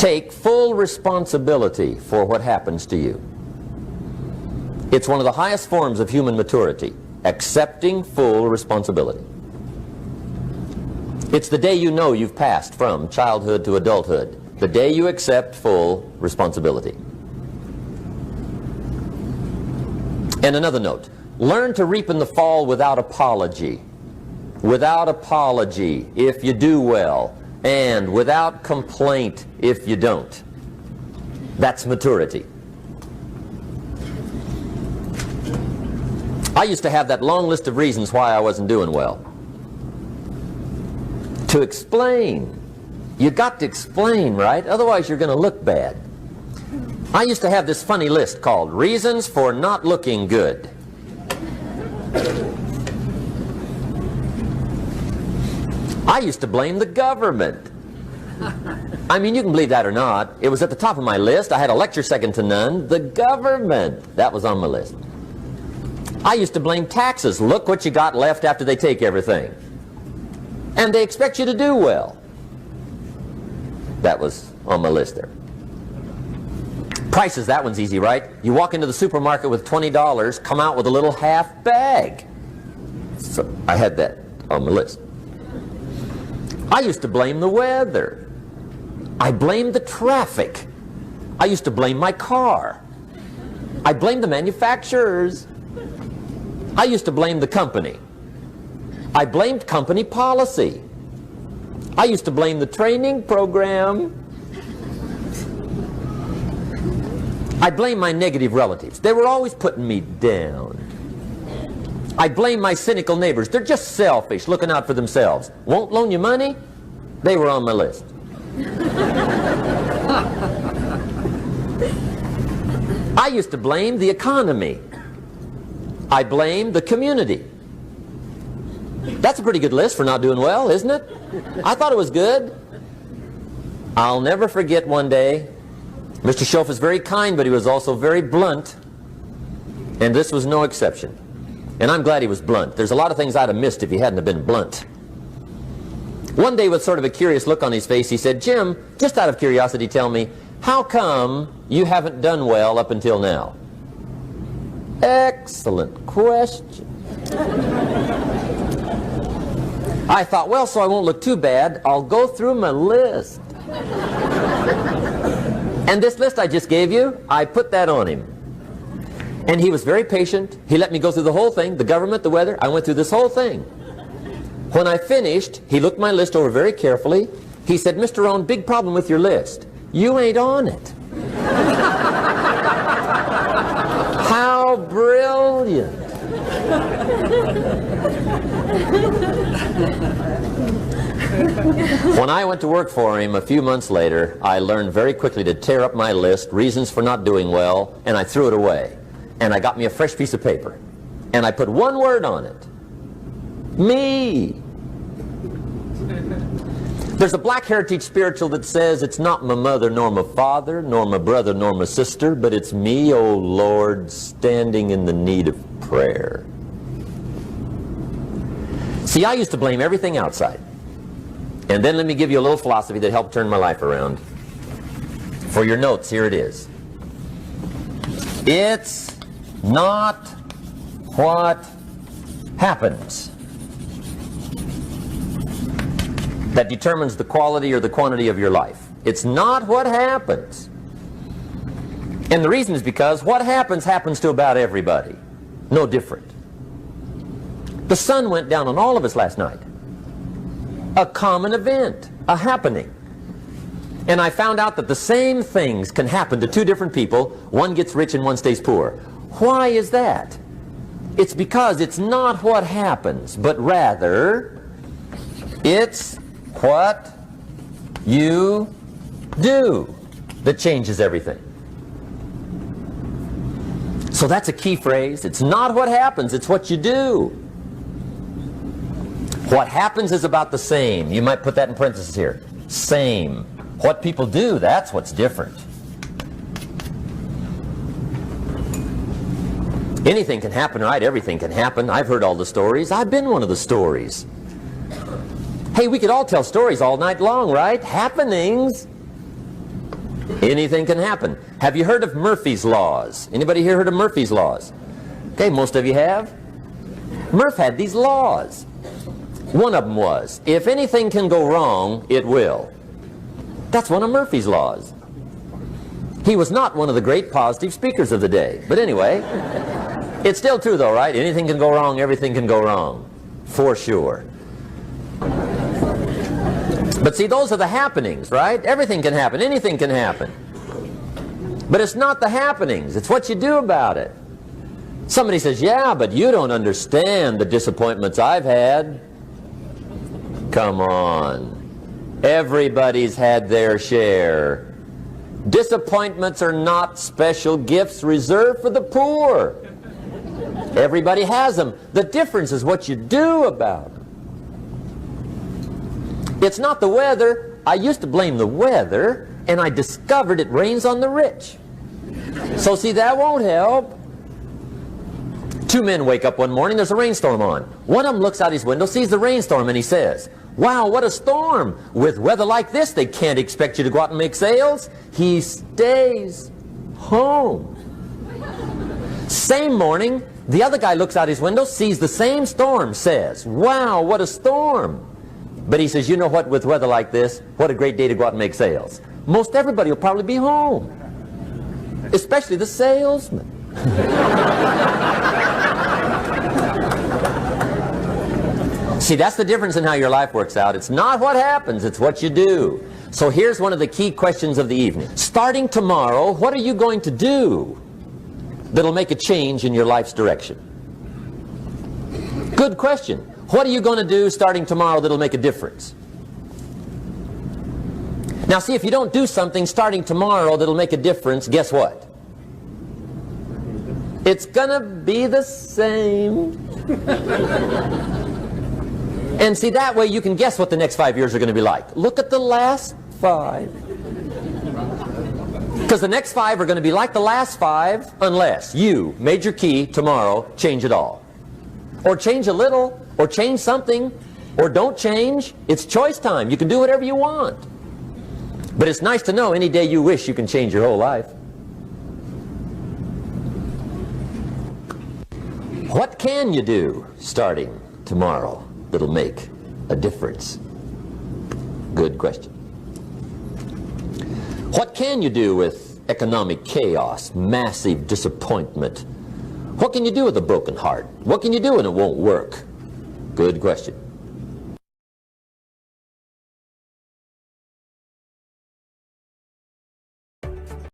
Take full responsibility for what happens to you. It's one of the highest forms of human maturity, accepting full responsibility. It's the day you know you've passed from childhood to adulthood, the day you accept full responsibility. And another note, learn to reap in the fall without apology. Without apology if you do well, and without complaint if you don't. That's maturity. I used to have that long list of reasons why I wasn't doing well. To explain. You got to explain, right? Otherwise you're going to look bad. I used to have this funny list called Reasons for Not Looking Good. I used to blame the government. I mean, you can believe that or not. It was at the top of my list. I had a lecture second to none. The government. That was on my list. I used to blame taxes. Look what you got left after they take everything. And they expect you to do well. That was on my list there. Prices, that one's easy, right? You walk into the supermarket with $20, come out with a little half bag. So I had that on my list. I used to blame the weather. I blamed the traffic. I used to blame my car. I blamed the manufacturers. I used to blame the company. I blamed company policy. I used to blame the training program. I blame my negative relatives. They were always putting me down. I blame my cynical neighbors. They're just selfish, looking out for themselves. Won't loan you money? They were on my list. I used to blame the economy. I blamed the community. That's a pretty good list for not doing well, isn't it? I thought it was good. I'll never forget one day, Mr. Schoaf was very kind, but he was also very blunt. And this was no exception. And I'm glad he was blunt. There's a lot of things I'd have missed if he hadn't have been blunt. One day, with sort of a curious look on his face, he said, Jim, just out of curiosity, tell me, how come you haven't done well up until now? Excellent question. I thought, well, so I won't look too bad, I'll go through my list. And this list I just gave you, I put that on him. And he was very patient. He let me go through the whole thing, the government, the weather. I went through this whole thing. When I finished, he looked my list over very carefully. He said, Mr. Rohn, big problem with your list. You ain't on it. How brilliant. When I went to work for him a few months later, I learned very quickly to tear up my list, reasons for not doing well, and I threw it away. And I got me a fresh piece of paper. And I put one word on it. Me. There's a Black Heritage spiritual that says, it's not my mother nor my father, nor my brother nor my sister, but it's me, oh Lord, standing in the need of prayer. See, I used to blame everything outside. And then let me give you a little philosophy that helped turn my life around. For your notes, here it is. It's not what happens that determines the quality or the quantity of your life. It's not what happens. And the reason is because what happens happens to about everybody. No different. The sun went down on all of us last night. A common event, a happening. And I found out that the same things can happen to two different people. One gets rich and one stays poor. Why is that? It's because it's not what happens, but rather it's what you do that changes everything. So that's a key phrase. It's not what happens, it's what you do. What happens is about the same. You might put that in parentheses here. Same. What people do, that's what's different. Anything can happen, right? Everything can happen. I've heard all the stories. I've been one of the stories. Hey, we could all tell stories all night long, right? Happenings. Anything can happen. Have you heard of Murphy's Laws? Anybody here heard of Murphy's Laws? Okay, most of you have. Murph had these laws. One of them was, if anything can go wrong, it will. That's one of Murphy's Laws. He was not one of the great positive speakers of the day. But anyway, it's still true though, right? Anything can go wrong, everything can go wrong. For sure. But see, those are the happenings, right? Everything can happen, anything can happen. But it's not the happenings, it's what you do about it. Somebody says, yeah, but you don't understand the disappointments I've had. Come on. Everybody's had their share. Disappointments are not special gifts reserved for the poor. Everybody has them. The difference is what you do about them. It's not the weather. I used to blame the weather, and I discovered it rains on the rich. So see, that won't help. Two men wake up one morning, there's a rainstorm on. One of them looks out his window, sees the rainstorm, and he says, wow, what a storm. With weather like this, they can't expect you to go out and make sales. He stays home. Same morning, the other guy looks out his window, sees the same storm, says, wow, what a storm. But he says, you know what, with weather like this, what a great day to go out and make sales. Most everybody will probably be home, especially the salesman. See, that's the difference in how your life works out. It's not what happens, it's what you do. So here's one of the key questions of the evening. Starting tomorrow, what are you going to do that'll make a change in your life's direction? Good question. What are you going to do starting tomorrow that'll make a difference? Now see, if you don't do something starting tomorrow that'll make a difference, guess what? It's gonna be the same. And see, that way you can guess what the next 5 years are going to be like. Look at the last 5. Because the next 5 are going to be like the last 5 unless you, major key, tomorrow, change it all. Or change a little, or change something, or don't change. It's choice time. You can do whatever you want. But it's nice to know any day you wish you can change your whole life. What can you do starting tomorrow that'll make a difference? Good question. What can you do with economic chaos, massive disappointment? What can you do with a broken heart? What can you do when it won't work? Good question.